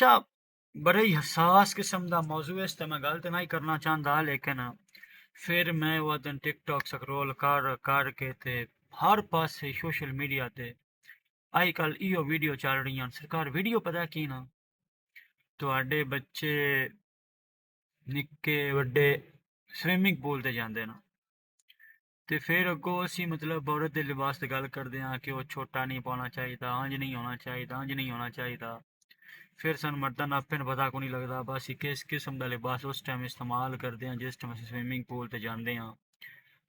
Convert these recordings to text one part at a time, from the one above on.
अच्छा, बड़े ही हसास किस्म दा मौजू है, इस ते मैं गल ते नहीं करना चाहता, लेकिन फिर मैं वो दिन टिकटॉक स्क्रॉल कर के ते हर पासे सोशल मीडिया ते आई कल इो वीडियो चल रही हैं। सरकार वीडियो पता की ना, ਤੁਹਾਡੇ ਬੱਚੇ ਨਿੱਕੇ ਵੱਡੇ ਸਵਿਮਿੰਗ ਪੂਲ ਤੇ ਜਾਂਦੇ ਨੇ ਤੇ ਫਿਰ ਅੱਗੋਂ ਅਸੀਂ ਮਤਲਬ ਔਰਤ ਦੇ ਲਿਬਾਸ ਤੇ ਗੱਲ ਕਰਦੇ ਹਾਂ ਕਿ ਉਹ ਛੋਟਾ ਨਹੀਂ ਪਾਉਣਾ ਚਾਹੀਦਾ, ਇੰਜ ਨਹੀਂ ਹੋਣਾ ਚਾਹੀਦਾ, ਇੰਜ ਨਹੀਂ ਹੋਣਾ ਚਾਹੀਦਾ। ਫਿਰ ਸਾਨੂੰ ਮਰਦਾਂ ਨੂੰ ਆਪੇ ਨੂੰ ਪਤਾ ਕੋ ਨਹੀਂ ਲੱਗਦਾ ਬਸ ਅਸੀਂ ਕਿਸ ਕਿਸਮ ਦਾ ਲਿਬਾਸ ਉਸ ਟਾਈਮ ਇਸਤੇਮਾਲ ਕਰਦੇ ਹਾਂ ਜਿਸ ਟਾਈਮ ਅਸੀਂ ਸਵਿਮਿੰਗ ਪੂਲ ਤੇ ਜਾਂਦੇ ਹਾਂ।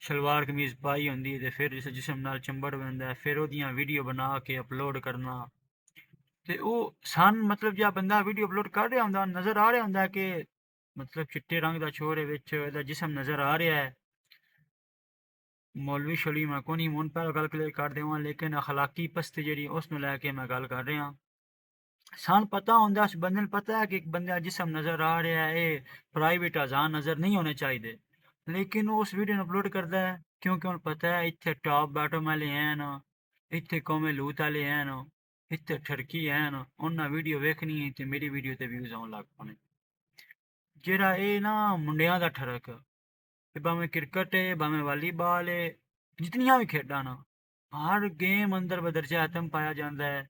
ਸ਼ਲਵਾਰ ਕਮੀਜ਼ ਪਾਈ ਹੁੰਦੀ ਹੈ ਤੇ ਫਿਰ ਜਿਸ ਜਿਸਮ ਨਾਲ ਚੰਬੜ ਪੈਂਦਾ ਹੈ, ਫਿਰ ਉਹਦੀਆਂ ਵੀਡੀਓ ਬਣਾ ਕੇ ਅਪਲੋਡ ਕਰਨਾ। ਤੇ ਉਹ ਮਤਲਬ ਜੇ ਬੰਦਾ ਵੀਡੀਓ ਅਪਲੋਡ ਕਰ ਰਿਹਾ ਹੁੰਦਾ, ਨਜ਼ਰ ਆ ਰਿਹਾ ਹੁੰਦਾ ਕਿ ਮਤਲਬ ਚਿੱਟੇ ਰੰਗ ਦਾ ਛੋਰੇ ਵਿੱਚ ਇਹਦਾ ਜਿਸਮ ਨਜ਼ਰ ਆ ਰਿਹਾ ਹੈ। ਮੌਲਵੀ ਸ਼ਲੀ ਮੈਂ ਕੋਈ ਨਹੀਂ ਹੁਣ ਪਹਿਲਾਂ ਗੱਲ ਕਲੀਅਰ ਕਰ ਦੇਵਾਂ, ਲੇਕਿਨ ਅਖਲਾਕੀ ਪਸਤੀ ਜਿਹੜੀ ਉਸ ਨੂੰ ਲੈ ਕੇ ਮੈਂ ਗੱਲ ਕਰ ਰਿਹਾ। ਸਾਨੂੰ ਪਤਾ ਹੁੰਦਾ, ਉਸ ਬੰਦੇ ਨੂੰ ਪਤਾ ਹੈ ਕਿ ਇੱਕ ਬੰਦੇ ਦਾ ਜਿਸਮ ਨਜ਼ਰ ਆ ਰਿਹਾ ਹੈ, ਇਹ ਪ੍ਰਾਈਵੇਟ ਅਜ਼ਾਨ ਨਜ਼ਰ ਨਹੀਂ ਹੋਣੇ ਚਾਹੀਦੇ, ਲੇਕਿਨ ਉਹ ਉਸ ਵੀਡੀਓ ਨੂੰ ਅਪਲੋਡ ਕਰਦਾ ਹੈ ਕਿਉਂਕਿ ਉਹਨੂੰ ਪਤਾ ਹੈ ਇੱਥੇ ਟਾਪ ਬਾਟਮ ਵਾਲੇ ਹਨ, ਇੱਥੇ ਕੌਮੇ ਲੂਤ ਵਾਲੇ ਹਨ, ਇੱਥੇ ਠਰਕੀ ਹਨ, ਉਹਨਾਂ ਵੀਡੀਓ ਵੇਖਣੀ ਹੈ ਤੇ ਮੇਰੀ ਵੀਡੀਓ ਤੇ ਵਿਊਜ਼ ਆਉਣ ਲੱਗ ਪਣੇ। ਜਿਹੜਾ ਇਹ ਨਾ ਮੁੰਡਿਆਂ ਦਾ ਠਰਕ है, भावें क्रिकेट है भावें वालीबॉल है, जितनियां भी खेडां ना, हर गेम अंदर बदरजा आतम पाया जाता है।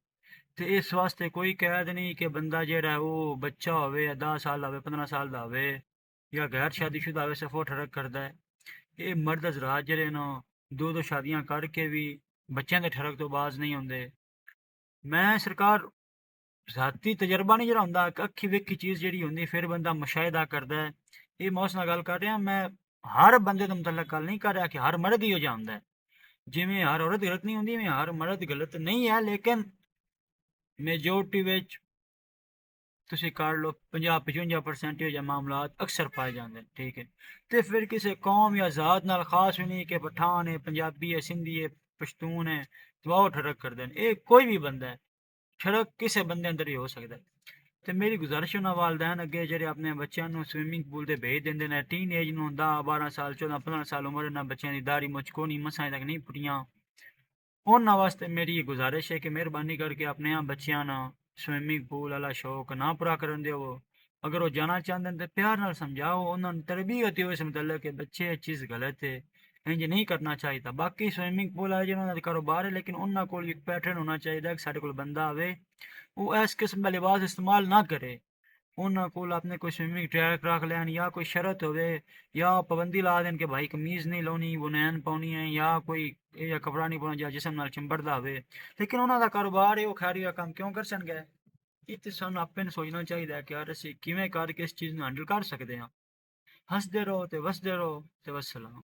तो इस वास्ते कोई कैद नहीं कि बंदा जेड़ा है वो बच्चा होवे या 10 साल होवे 15 साल दा होवे या गैर शादीशुदा होवे सफो ठरक करदा है। ये मर्द हजरात जेड़े ना दो दो शादियां करके भी बच्चों के ठरक तो बाज नहीं होंदे। मैं सरकार ज़ाती तजर्बा नहीं जरा हुंदा, अक्खी वेखी चीज़ जेह्ड़ी हुंदी फिर बंदा मुशाहिदा करदा है। ये मैं उस नाल गल कर रहा, मैं हर बंदे दे मुतल्लक गल नहीं कर रहा कि हर मर्द ही हो जांदा है। जिवें हर औरत गलत नहीं होंदी, इवें हर मर्द गलत नहीं है, लेकिन मेजोरिटी विच ਤੁਸੀਂ ਕਰ ਲਓ 50-55% ਇਹੋ ਜਿਹੇ ਮਾਮਲਾਤ ਅਕਸਰ ਪਾਏ ਜਾਂਦੇ ਨੇ, ਠੀਕ ਹੈ। ਤੇ ਫਿਰ ਕਿਸੇ ਕੌਮ ਜਾਂ ਜ਼ਾਤ ਨਾਲ ਖਾਸ ਵੀ ਨਹੀਂ ਕਿ ਪਠਾਨ ਹੈ, ਪੰਜਾਬੀ ਹੈ, ਸਿੰਧੀ ਹੈ, ਪਸ਼ਤੂਨ ਹੈ, ਤੇ ਉਹ ਠਰਕ ਕਰਦੇ ਨੇ। ਇਹ ਕੋਈ ਵੀ ਬੰਦਾ ਹੈ, ਠਰਕ ਕਿਸੇ ਬੰਦੇ ਅੰਦਰ ਹੀ ਹੋ ਸਕਦਾ ਹੈ। ਤੇ ਮੇਰੀ ਗੁਜ਼ਾਰਿਸ਼ ਉਹਨਾਂ ਵਾਲਦੈਨ ਅੱਗੇ ਜਿਹੜੇ ਆਪਣੇ ਬੱਚਿਆਂ ਨੂੰ ਸਵਿਮਿੰਗ ਪੂਲ ਤੇ ਭੇਜ ਦਿੰਦੇ ਨੇ, ਟੀਨ ਏਜ ਨੂੰ 10-12 ਸਾਲ 14-15 ਸਾਲ ਉਮਰ ਇਹਨਾਂ ਬੱਚਿਆਂ ਦੀ ਦਾੜੀ ਮੁੱਛ ਕੋਨੀ ਮਸਾਂ ਤੱਕ ਨਹੀਂ ਪੁੱਟੀਆਂ, ਉਹਨਾਂ ਵਾਸਤੇ ਮੇਰੀ ਇਹ ਗੁਜ਼ਾਰਿਸ਼ ਹੈ ਕਿ ਮਿਹਰਬਾਨੀ ਕਰਕੇ ਆਪਣੇ ਆ ਬੱਚਿਆਂ ਨੂੰ ਸਵਿਮਿੰਗ ਪੂਲ ਵਾਲਾ ਸ਼ੌਕ ਨਾ ਪੂਰਾ ਕਰਨ ਦਿਓ। ਅਗਰ ਉਹ ਜਾਣਾ ਚਾਹੁੰਦੇ ਨੇ ਤੇ ਪਿਆਰ ਨਾਲ ਸਮਝਾਓ, ਉਹਨਾਂ ਨੂੰ ਤਰਬੀਅਤ ਦਿਓ ਇਸ ਮੁਤਲਕ ਕਿ ਬੱਚੇ ਇਹ ਚੀਜ਼ ਗਲਤ ਹੈ, ਇੰਜ ਨਹੀਂ ਕਰਨਾ ਚਾਹੀਦਾ। ਬਾਕੀ ਸਵਿਮਿੰਗ ਪੂਲ ਵਾਲੇ ਜਿਹਨਾਂ ਦਾ ਕਾਰੋਬਾਰ ਹੈ, ਲੇਕਿਨ ਉਹਨਾਂ ਕੋਲ ਇੱਕ ਪੈਟਰਨ ਹੋਣਾ ਚਾਹੀਦਾ ਕਿ ਸਾਡੇ ਕੋਲ ਬੰਦਾ ਆਵੇ ਉਹ ਇਸ ਕਿਸਮ ਦਾ ਲਿਬਾਸ ਇਸਤੇਮਾਲ ਨਾ ਕਰੇ। ਉਹਨਾਂ ਕੋਲ ਆਪਣੇ ਕੋਈ ਸਵਿਮਿੰਗ ਟਰੈਕ ਰੱਖ ਲੈਣ ਜਾਂ ਕੋਈ ਸ਼ਰਤ ਹੋਵੇ ਜਾਂ ਪਾਬੰਦੀ ਲਾ ਦੇਣ ਕਿ ਭਾਈ ਕਮੀਜ਼ ਨਹੀਂ ਲਾਉਣੀ, ਬੁਨੈਨ ਪਾਉਣੀ ਹੈ, ਜਾਂ ਕੋਈ ਇਹ ਜਿਹਾ ਕੱਪੜਾ ਨਹੀਂ ਪਾਉਣਾ ਜਿਹੜਾ ਜਿਸਮ ਨਾਲ ਚੰਬੜਦਾ ਹੋਵੇ। ਲੇਕਿਨ ਉਹਨਾਂ ਦਾ ਕਾਰੋਬਾਰ ਹੈ, ਉਹ ਖੈਰੀ ਦਾ ਕੰਮ ਕਿਉਂ ਕਰ ਸਕਣਗੇ? ਇਹ ਤੇ ਸਾਨੂੰ ਆਪੇ ਨੂੰ ਸੋਚਣਾ ਚਾਹੀਦਾ ਹੈ ਕਿ ਯਾਰ ਅਸੀਂ ਕਿਵੇਂ ਕਰਕੇ ਇਸ ਚੀਜ਼ ਨੂੰ ਹੈਂਡਲ ਕਰ ਸਕਦੇ ਹਾਂ। ਹੱਸਦੇ ਰਹੋ ਤੇ ਵਸਦੇ ਰਹੋ ਤੇ ਵਸਲਾਮ।